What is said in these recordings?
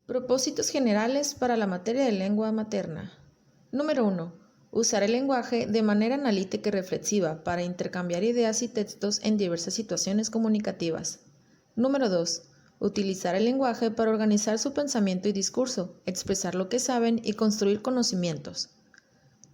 Propósitos generales para la materia de lengua materna. Número 1. Usar el lenguaje de manera analítica y reflexiva para intercambiar ideas y textos en diversas situaciones comunicativas. Número 2. Utilizar el lenguaje para organizar su pensamiento y discurso, expresar lo que saben y construir conocimientos.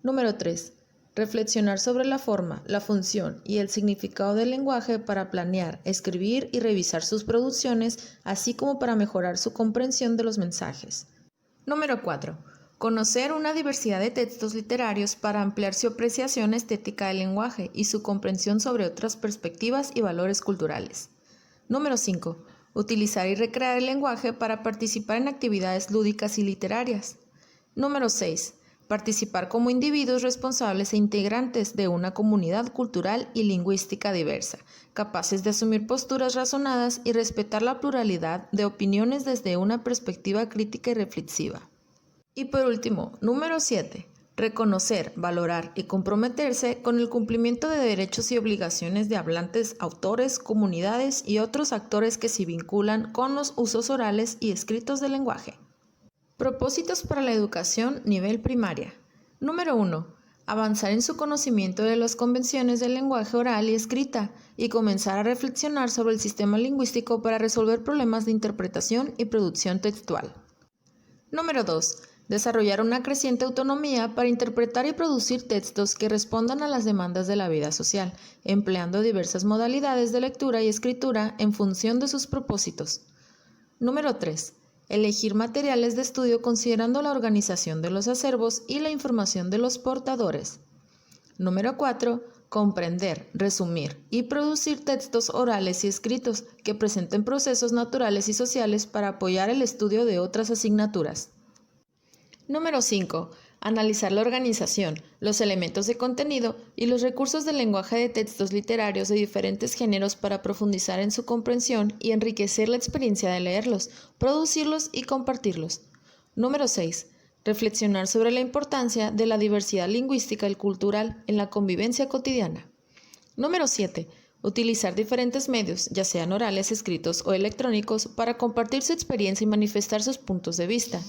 Número 3. Reflexionar sobre la forma, la función y el significado del lenguaje para planear, escribir y revisar sus producciones, así como para mejorar su comprensión de los mensajes. Número 4. Conocer una diversidad de textos literarios para ampliar su apreciación estética del lenguaje y su comprensión sobre otras perspectivas y valores culturales. Número 5. Utilizar y recrear el lenguaje para participar en actividades lúdicas y literarias. Número 6. Participar como individuos responsables e integrantes de una comunidad cultural y lingüística diversa, capaces de asumir posturas razonadas y respetar la pluralidad de opiniones desde una perspectiva crítica y reflexiva. Y por último, número 7. Reconocer, valorar y comprometerse con el cumplimiento de derechos y obligaciones de hablantes, autores, comunidades y otros actores que se vinculan con los usos orales y escritos del lenguaje. Propósitos para la educación nivel primaria. Número 1. Avanzar en su conocimiento de las convenciones del lenguaje oral y escrita y comenzar a reflexionar sobre el sistema lingüístico para resolver problemas de interpretación y producción textual. Número 2. Desarrollar una creciente autonomía para interpretar y producir textos que respondan a las demandas de la vida social, empleando diversas modalidades de lectura y escritura en función de sus propósitos. Número 3. Elegir materiales de estudio considerando la organización de los acervos y la información de los portadores. Número 4. Comprender, resumir y producir textos orales y escritos que presenten procesos naturales y sociales para apoyar el estudio de otras asignaturas. Número 5. Analizar la organización, los elementos de contenido y los recursos del lenguaje de textos literarios de diferentes géneros para profundizar en su comprensión y enriquecer la experiencia de leerlos, producirlos y compartirlos. Número 6. Reflexionar sobre la importancia de la diversidad lingüística y cultural en la convivencia cotidiana. Número 7. Utilizar diferentes medios, ya sean orales, escritos o electrónicos, para compartir su experiencia y manifestar sus puntos de vista.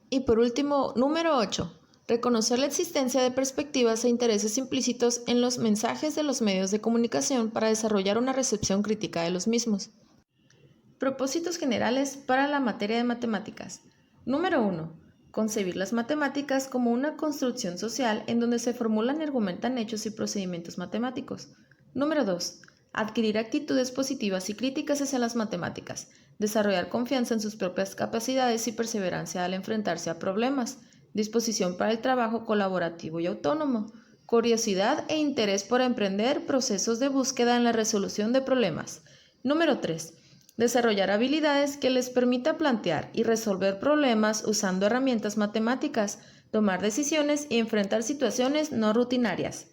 Y por último, número 8. Reconocer la existencia de perspectivas e intereses implícitos en los mensajes de los medios de comunicación para desarrollar una recepción crítica de los mismos. Propósitos generales para la materia de matemáticas. Número 1. Concebir las matemáticas como una construcción social en donde se formulan y argumentan hechos y procedimientos matemáticos. Número 2. Adquirir actitudes positivas y críticas hacia las matemáticas. Desarrollar confianza en sus propias capacidades y perseverancia al enfrentarse a problemas. Disposición para el trabajo colaborativo y autónomo. Curiosidad e interés por emprender procesos de búsqueda en la resolución de problemas. Número 3. Desarrollar habilidades que les permita plantear y resolver problemas usando herramientas matemáticas, tomar decisiones y enfrentar situaciones no rutinarias.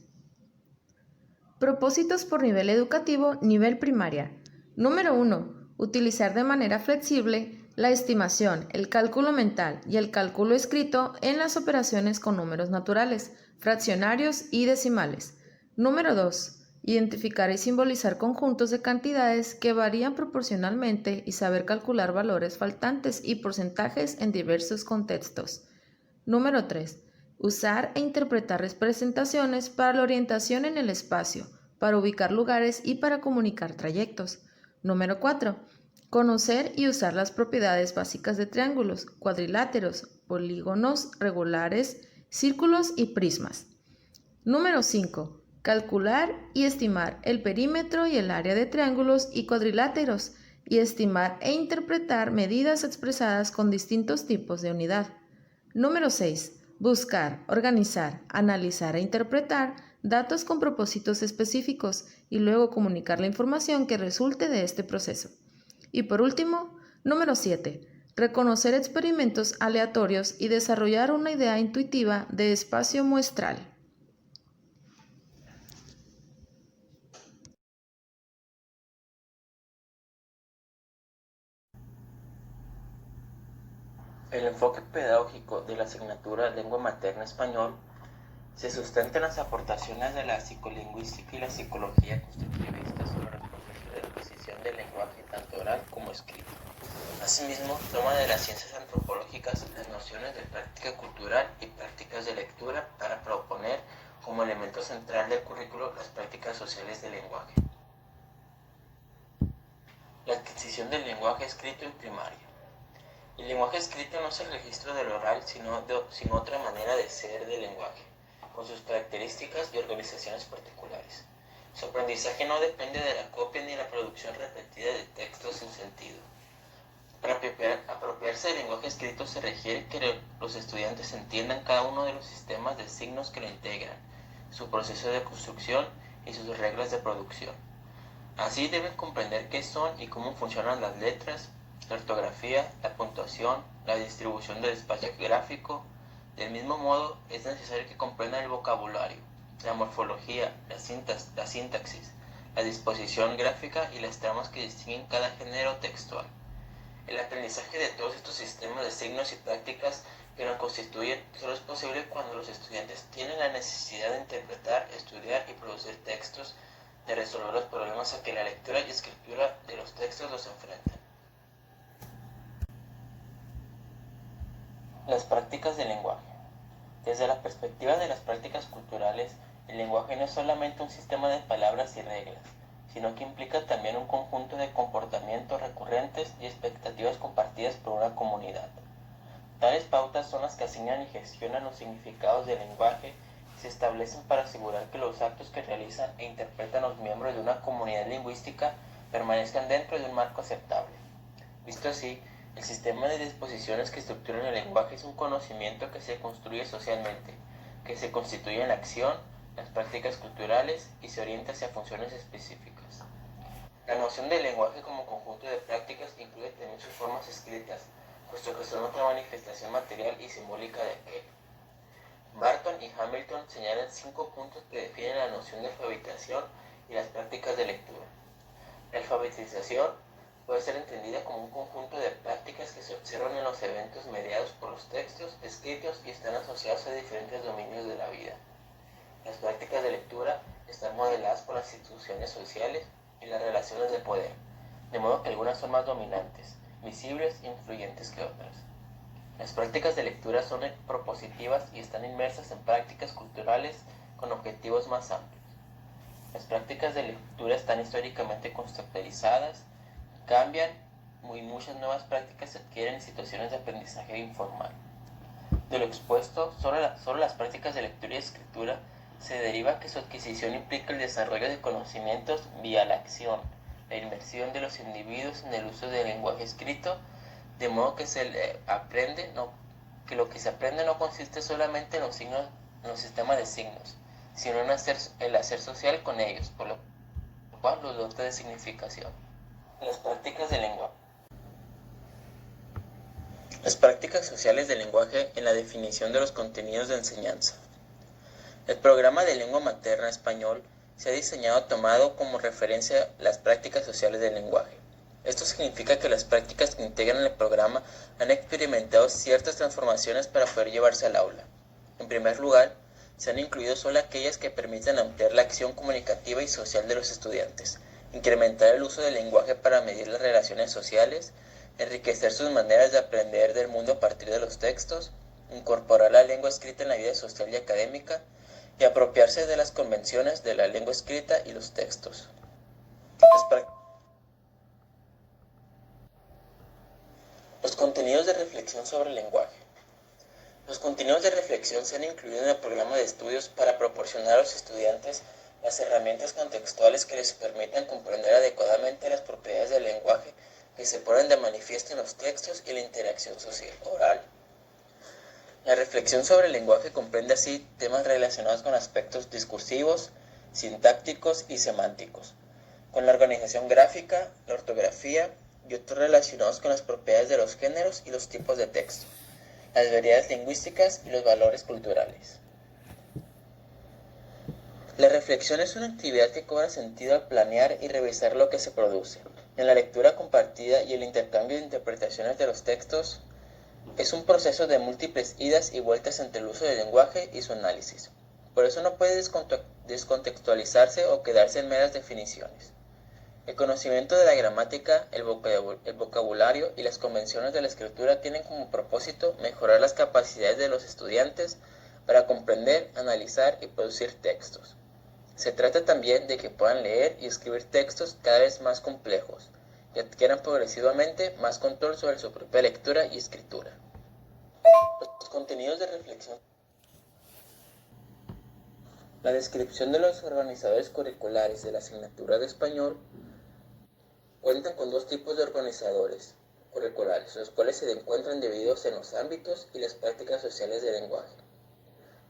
Propósitos por nivel educativo, nivel primaria. Número 1. Utilizar de manera flexible la estimación, el cálculo mental y el cálculo escrito en las operaciones con números naturales, fraccionarios y decimales. Número 2. Identificar y simbolizar conjuntos de cantidades que varían proporcionalmente y saber calcular valores faltantes y porcentajes en diversos contextos. Número 3. Usar e interpretar representaciones para la orientación en el espacio, para ubicar lugares y para comunicar trayectos. Número 4. Conocer y usar las propiedades básicas de triángulos, cuadriláteros, polígonos regulares, círculos y prismas. Número 5. Calcular y estimar el perímetro y el área de triángulos y cuadriláteros y estimar e interpretar medidas expresadas con distintos tipos de unidad. Número 6. Buscar, organizar, analizar e interpretar datos con propósitos específicos y luego comunicar la información que resulte de este proceso. Y por último, número 7. Reconocer experimentos aleatorios y desarrollar una idea intuitiva de espacio muestral. El enfoque pedagógico de la asignatura Lengua Materna Español se sustenta en las aportaciones de la psicolingüística y la psicología constructivista sobre el proceso de adquisición del lenguaje tanto oral como escrito. Asimismo, toma de las ciencias prácticas sociales del lenguaje. La adquisición del lenguaje escrito en primaria. El lenguaje escrito no es el registro del oral, sino otra manera de ser del lenguaje, con sus características y organizaciones particulares. Su aprendizaje no depende de la copia ni la producción repetida de textos sin sentido. Para apropiarse del lenguaje escrito se requiere que los estudiantes entiendan cada uno de los sistemas de signos que lo integran, su proceso de construcción y sus reglas de producción. Así deben comprender qué son y cómo funcionan las letras, la ortografía, la puntuación, la distribución del espacio gráfico. Del mismo modo, es necesario que comprendan el vocabulario, la morfología, la sintaxis, la disposición gráfica y las tramas que distinguen cada género textual. El aprendizaje de todos estos sistemas de signos y prácticas que nos constituyen solo es posible cuando los estudiantes tienen la necesidad de interpretar, estudiar y producir textos, de resolver los problemas a que la lectura y escritura de los textos los enfrentan. Las prácticas del lenguaje. Desde la perspectiva de las prácticas culturales, el lenguaje no es solamente un sistema de palabras y reglas, sino que implica también un conjunto de comportamientos recurrentes y expectativas compartidas por una comunidad. Tales pautas son las que asignan y gestionan los significados del lenguaje y se establecen para asegurar que los actos que realizan e interpretan los miembros de una comunidad lingüística permanezcan dentro de un marco aceptable. Visto así, el sistema de disposiciones que estructuran el lenguaje es un conocimiento que se construye socialmente, que se constituye en la acción, las prácticas culturales y se orienta hacia funciones específicas. La noción del lenguaje como conjunto de prácticas incluye también sus formas escritas, puesto que son otra manifestación material y simbólica de aquel. Barton y Hamilton señalan 5 puntos que definen la noción de alfabetización y las prácticas de lectura. La alfabetización puede ser entendida como un conjunto de prácticas que se observan en los eventos mediados por los textos escritos y están asociados a diferentes dominios de la vida. Las prácticas de lectura están modeladas por las instituciones sociales y las relaciones de poder, de modo que algunas son más dominantes, visibles e influyentes que otras. Las prácticas de lectura son propositivas y están inmersas en prácticas culturales con objetivos más amplios. Las prácticas de lectura están históricamente contextualizadas, cambian y muchas nuevas prácticas se adquieren en situaciones de aprendizaje informal. De lo expuesto, solo las prácticas de lectura y escritura se deriva que su adquisición implica el desarrollo de conocimientos vía la acción, la inmersión de los individuos en el uso del lenguaje escrito, de modo que lo que se aprende no consiste solamente en los sistemas de signos, sino en el hacer social con ellos, por lo cual los dota de significación. Las prácticas del lenguaje. Las prácticas sociales del lenguaje en la definición de los contenidos de enseñanza. El programa de lengua materna español se ha diseñado tomado como referencia las prácticas sociales del lenguaje. Esto significa que las prácticas que integran el programa han experimentado ciertas transformaciones para poder llevarse al aula. En primer lugar, se han incluido solo aquellas que permitan ampliar la acción comunicativa y social de los estudiantes, incrementar el uso del lenguaje para medir las relaciones sociales, enriquecer sus maneras de aprender del mundo a partir de los textos, incorporar la lengua escrita en la vida social y académica, y apropiarse de las convenciones de la lengua escrita y los textos. Los contenidos de reflexión sobre el lenguaje. Los contenidos de reflexión se han incluido en el programa de estudios para proporcionar a los estudiantes las herramientas contextuales que les permitan comprender adecuadamente las propiedades del lenguaje que se ponen de manifiesto en los textos y la interacción social oral. La reflexión sobre el lenguaje comprende así temas relacionados con aspectos discursivos, sintácticos y semánticos, con la organización gráfica, la ortografía y otros relacionados con las propiedades de los géneros y los tipos de texto, las variedades lingüísticas y los valores culturales. La reflexión es una actividad que cobra sentido al planear y revisar lo que se produce. En la lectura compartida y el intercambio de interpretaciones de los textos, es un proceso de múltiples idas y vueltas entre el uso del lenguaje y su análisis. Por eso no puede descontextualizarse o quedarse en meras definiciones. El conocimiento de la gramática, el vocabulario y las convenciones de la escritura tienen como propósito mejorar las capacidades de los estudiantes para comprender, analizar y producir textos. Se trata también de que puedan leer y escribir textos cada vez más complejos y adquieran progresivamente más control sobre su propia lectura y escritura. Los contenidos de reflexión. La descripción de los organizadores curriculares de la asignatura de español cuentan con dos tipos de organizadores curriculares, los cuales se encuentran divididos en los ámbitos y las prácticas sociales del lenguaje.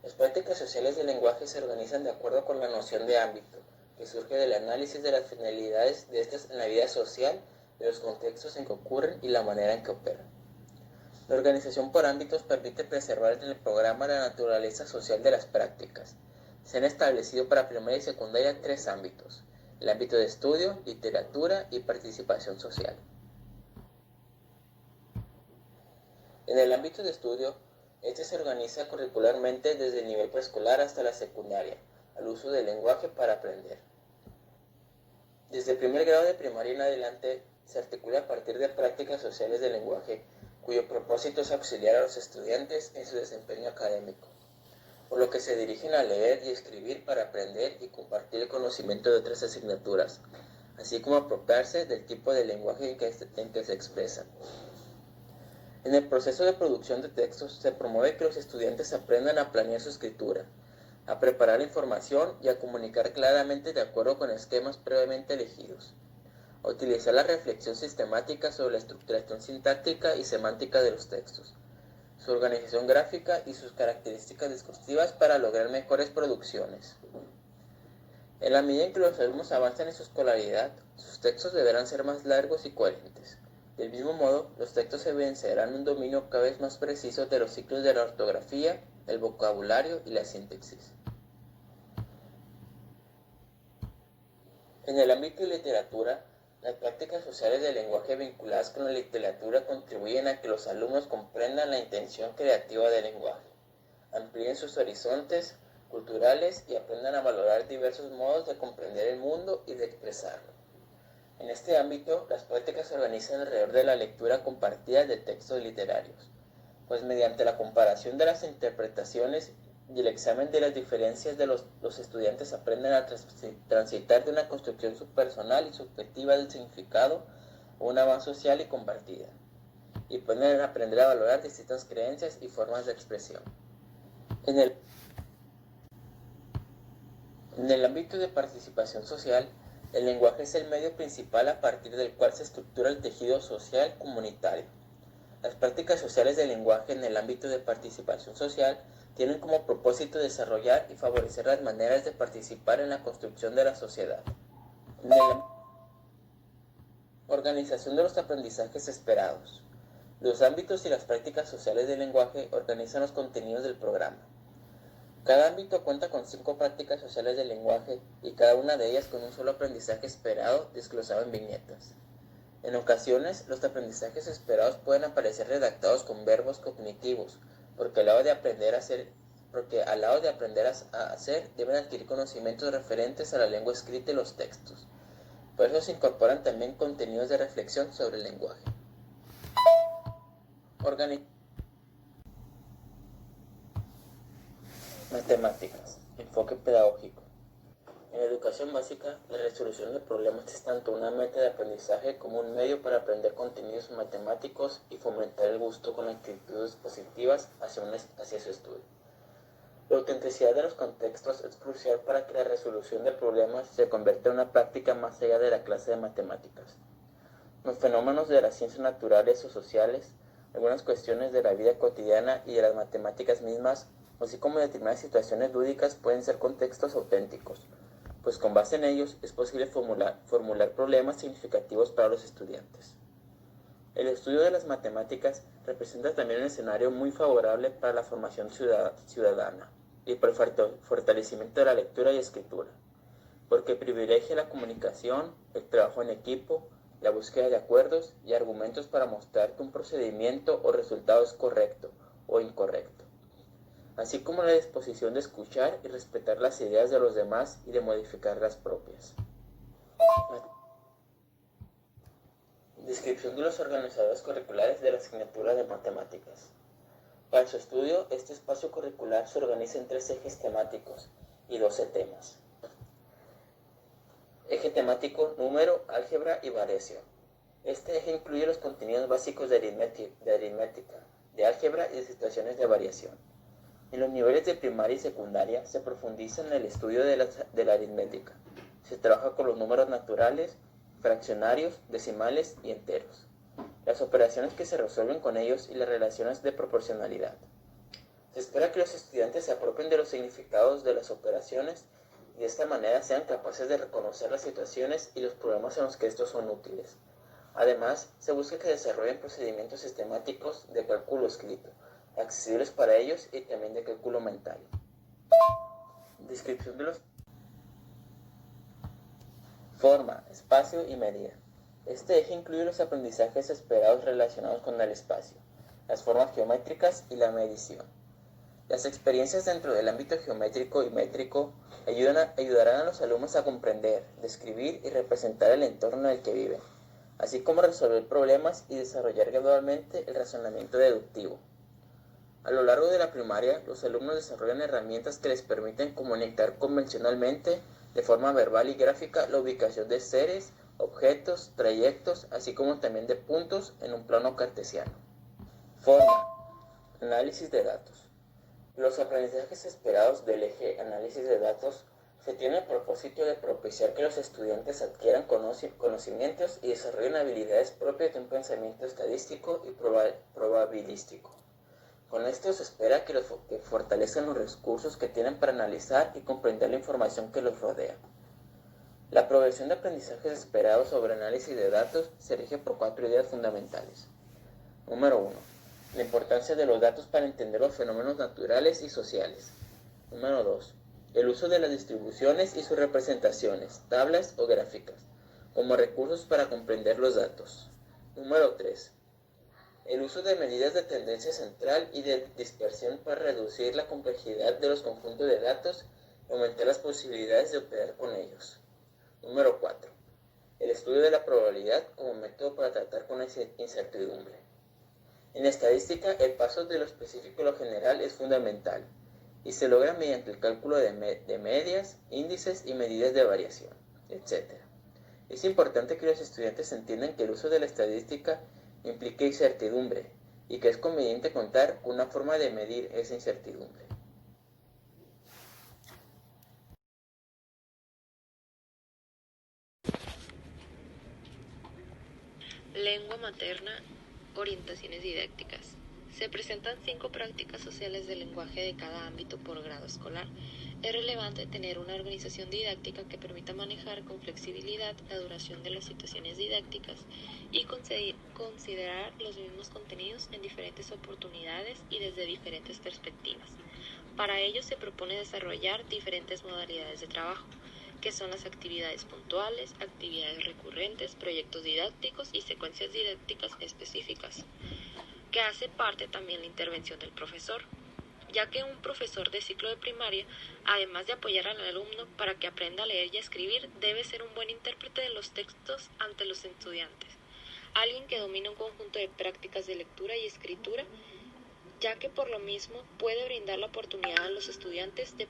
Las prácticas sociales del lenguaje se organizan de acuerdo con la noción de ámbito, que surge del análisis de las finalidades de estas en la vida social, de los contextos en que ocurren y la manera en que operan. La organización por ámbitos permite preservar en el programa la naturaleza social de las prácticas. Se han establecido para primaria y secundaria 3 ámbitos: el ámbito de estudio, literatura y participación social. En el ámbito de estudio, este se organiza curricularmente desde el nivel preescolar hasta la secundaria, al uso del lenguaje para aprender. Desde el primer grado de primaria en adelante, se articula a partir de prácticas sociales del lenguaje, cuyo propósito es auxiliar a los estudiantes en su desempeño académico, por lo que se dirigen a leer y escribir para aprender y compartir el conocimiento de otras asignaturas, así como apropiarse del tipo de lenguaje en que se expresan. En el proceso de producción de textos se promueve que los estudiantes aprendan a planear su escritura, a preparar la información y a comunicar claramente de acuerdo con esquemas previamente elegidos, a utilizar la reflexión sistemática sobre la estructuración sintáctica y semántica de los textos, su organización gráfica y sus características discursivas para lograr mejores producciones. En la medida en que los alumnos avanzan en su escolaridad, sus textos deberán ser más largos y coherentes. Del mismo modo, los textos evidenciarán un dominio cada vez más preciso de los ciclos de la ortografía, el vocabulario y la sintaxis. En el ámbito de literatura, las prácticas sociales del lenguaje vinculadas con la literatura contribuyen a que los alumnos comprendan la intención creativa del lenguaje, amplíen sus horizontes culturales y aprendan a valorar diversos modos de comprender el mundo y de expresarlo. En este ámbito, las prácticas se organizan alrededor de la lectura compartida de textos literarios, pues mediante la comparación de las interpretaciones y el examen de las diferencias de los estudiantes aprenden a transitar de una construcción subpersonal y subjetiva del significado a una más social y compartida, y pueden aprender a valorar distintas creencias y formas de expresión. En el ámbito de participación social, el lenguaje es el medio principal a partir del cual se estructura el tejido social comunitario. Las prácticas sociales del lenguaje en el ámbito de participación social tienen como propósito desarrollar y favorecer las maneras de participar en la construcción de la sociedad. En la organización de los aprendizajes esperados. Los ámbitos y las prácticas sociales del lenguaje organizan los contenidos del programa. Cada ámbito cuenta con 5 prácticas sociales del lenguaje y cada una de ellas con un solo aprendizaje esperado desglosado en viñetas. En ocasiones, los aprendizajes esperados pueden aparecer redactados con verbos cognitivos, porque al lado de aprender a hacer, deben adquirir conocimientos referentes a la lengua escrita y los textos. Por eso se incorporan también contenidos de reflexión sobre el lenguaje. Matemáticas. Enfoque pedagógico. En la educación básica, la resolución de problemas es tanto una meta de aprendizaje como un medio para aprender contenidos matemáticos y fomentar el gusto con actitudes positivas hacia su estudio. La autenticidad de los contextos es crucial para que la resolución de problemas se convierta en una práctica más allá de la clase de matemáticas. Los fenómenos de las ciencias naturales o sociales, algunas cuestiones de la vida cotidiana y de las matemáticas mismas, así como determinadas situaciones lúdicas, pueden ser contextos auténticos, pues con base en ellos es posible formular problemas significativos para los estudiantes. El estudio de las matemáticas representa también un escenario muy favorable para la formación ciudadana y para el fortalecimiento de la lectura y escritura, porque privilegia la comunicación, el trabajo en equipo, la búsqueda de acuerdos y argumentos para mostrar que un procedimiento o resultado es correcto o incorrecto, así como la disposición de escuchar y respetar las ideas de los demás y de modificar las propias. Descripción de los organizadores curriculares de la asignatura de matemáticas. Para su estudio, este espacio curricular se organiza en 3 ejes temáticos y 12 temas. Eje temático, número, álgebra y variación. Este eje incluye los contenidos básicos de aritmética, de álgebra y de situaciones de variación. En los niveles de primaria y secundaria se profundiza en el estudio de la aritmética. Se trabaja con los números naturales, fraccionarios, decimales y enteros, las operaciones que se resuelven con ellos y las relaciones de proporcionalidad. Se espera que los estudiantes se apropien de los significados de las operaciones y de esta manera sean capaces de reconocer las situaciones y los problemas en los que estos son útiles. Además, se busca que desarrollen procedimientos sistemáticos de cálculo escrito, accesibles para ellos y también de cálculo mental. Descripción de los forma, espacio y medida. Este eje incluye los aprendizajes esperados relacionados con el espacio, las formas geométricas y la medición. Las experiencias dentro del ámbito geométrico y métrico ayudarán a los alumnos a comprender, describir y representar el entorno en el que viven, así como resolver problemas y desarrollar gradualmente el razonamiento deductivo. A lo largo de la primaria, los alumnos desarrollan herramientas que les permiten comunicar convencionalmente, de forma verbal y gráfica, la ubicación de seres, objetos, trayectos, así como también de puntos en un plano cartesiano. Forma. Análisis de datos. Los aprendizajes esperados del eje análisis de datos se tienen el propósito de propiciar que los estudiantes adquieran conocimientos y desarrollen habilidades propias de un pensamiento estadístico y probabilístico. Con esto se espera que fortalezcan los recursos que tienen para analizar y comprender la información que los rodea. La progresión de aprendizajes esperados sobre análisis de datos se rige por 4 ideas fundamentales. Número 1. La importancia de los datos para entender los fenómenos naturales y sociales. Número 2. El uso de las distribuciones y sus representaciones, tablas o gráficas, como recursos para comprender los datos. Número 3. El uso de medidas de tendencia central y de dispersión para reducir la complejidad de los conjuntos de datos y aumentar las posibilidades de operar con ellos. Número 4. El estudio de la probabilidad como método para tratar con la incertidumbre. En estadística, el paso de lo específico a lo general es fundamental y se logra mediante el cálculo de medias, índices y medidas de variación, etc. Es importante que los estudiantes entiendan que el uso de la estadística implica incertidumbre y que es conveniente contar con una forma de medir esa incertidumbre. Lengua materna, orientaciones didácticas. Se presentan 5 prácticas sociales del lenguaje de cada ámbito por grado escolar. Es relevante tener una organización didáctica que permita manejar con flexibilidad la duración de las situaciones didácticas y considerar los mismos contenidos en diferentes oportunidades y desde diferentes perspectivas. Para ello se propone desarrollar diferentes modalidades de trabajo, que son las actividades puntuales, actividades recurrentes, proyectos didácticos y secuencias didácticas específicas, que hace parte también la intervención del profesor, ya que un profesor de ciclo de primaria, además de apoyar al alumno para que aprenda a leer y a escribir, debe ser un buen intérprete de los textos ante los estudiantes, alguien que domine un conjunto de prácticas de lectura y escritura, ya que por lo mismo puede brindar la oportunidad a los estudiantes de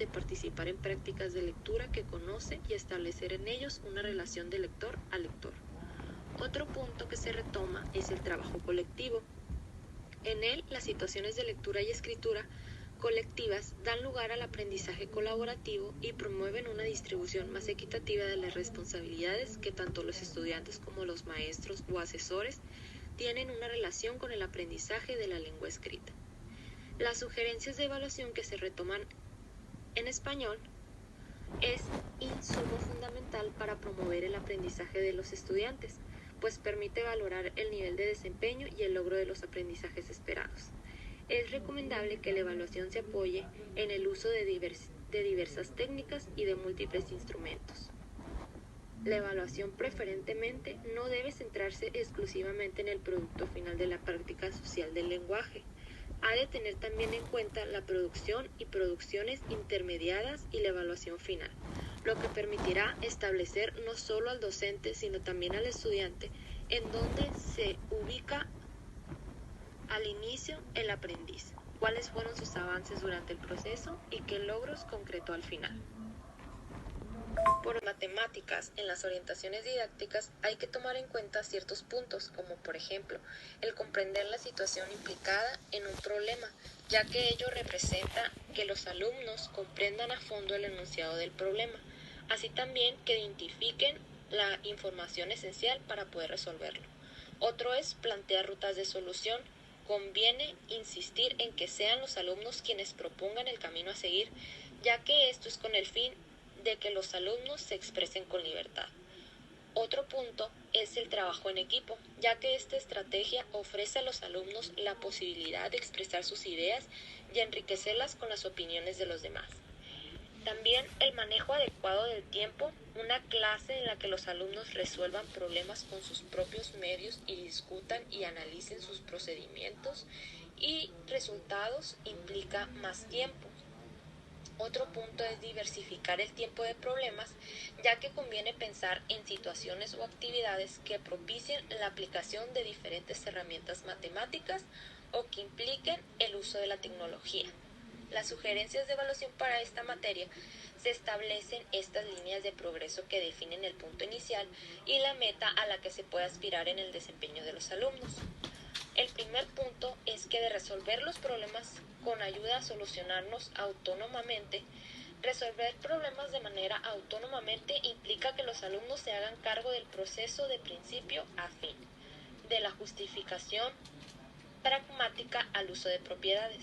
participar en prácticas de lectura que conoce y establecer en ellos una relación de lector a lector. Otro punto que se retoma es el trabajo colectivo. En él, las situaciones de lectura y escritura colectivas dan lugar al aprendizaje colaborativo y promueven una distribución más equitativa de las responsabilidades que tanto los estudiantes como los maestros o asesores tienen una relación con el aprendizaje de la lengua escrita. Las sugerencias de evaluación que se retoman en español es insumo fundamental para promover el aprendizaje de los estudiantes, pues permite valorar el nivel de desempeño y el logro de los aprendizajes esperados. Es recomendable que la evaluación se apoye en el uso de diversas técnicas y de múltiples instrumentos. La evaluación preferentemente no debe centrarse exclusivamente en el producto final de la práctica social del lenguaje. Ha de tener también en cuenta la producción y producciones intermediadas y la evaluación final, lo que permitirá establecer no solo al docente, sino también al estudiante en dónde se ubica al inicio el aprendiz, cuáles fueron sus avances durante el proceso y qué logros concretó al final. Por matemáticas, en las orientaciones didácticas hay que tomar en cuenta ciertos puntos, como por ejemplo, el comprender la situación implicada en un problema, ya que ello representa que los alumnos comprendan a fondo el enunciado del problema, así también que identifiquen la información esencial para poder resolverlo. Otro es plantear rutas de solución. Conviene insistir en que sean los alumnos quienes propongan el camino a seguir, ya que esto es con el fin de que los alumnos se expresen con libertad. Otro punto es el trabajo en equipo, ya que esta estrategia ofrece a los alumnos la posibilidad de expresar sus ideas y enriquecerlas con las opiniones de los demás. También el manejo adecuado del tiempo, una clase en la que los alumnos resuelvan problemas con sus propios medios y discutan y analicen sus procedimientos y resultados implica más tiempo. Otro punto es diversificar el tiempo de problemas, ya que conviene pensar en situaciones o actividades que propicien la aplicación de diferentes herramientas matemáticas o que impliquen el uso de la tecnología. Las sugerencias de evaluación para esta materia se establecen estas líneas de progreso que definen el punto inicial y la meta a la que se puede aspirar en el desempeño de los alumnos. El primer punto es que de resolver los problemas con ayuda a solucionarnos autónomamente, resolver problemas de manera autónomamente implica que los alumnos se hagan cargo del proceso de principio a fin, de la justificación pragmática al uso de propiedades.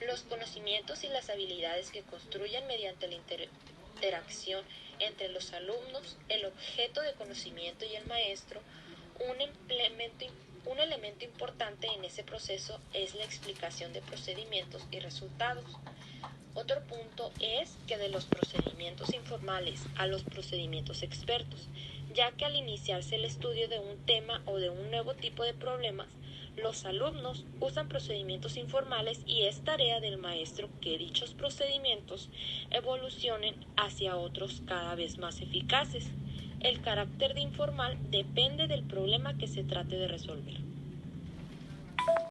Los conocimientos y las habilidades que construyen mediante la interacción entre los alumnos, el objeto de conocimiento y el maestro, un elemento importante en ese proceso es la explicación de procedimientos y resultados. Otro punto es que de los procedimientos informales a los procedimientos expertos, ya que al iniciarse el estudio de un tema o de un nuevo tipo de problemas, los alumnos usan procedimientos informales y es tarea del maestro que dichos procedimientos evolucionen hacia otros cada vez más eficaces. El carácter de informal depende del problema que se trate de resolver.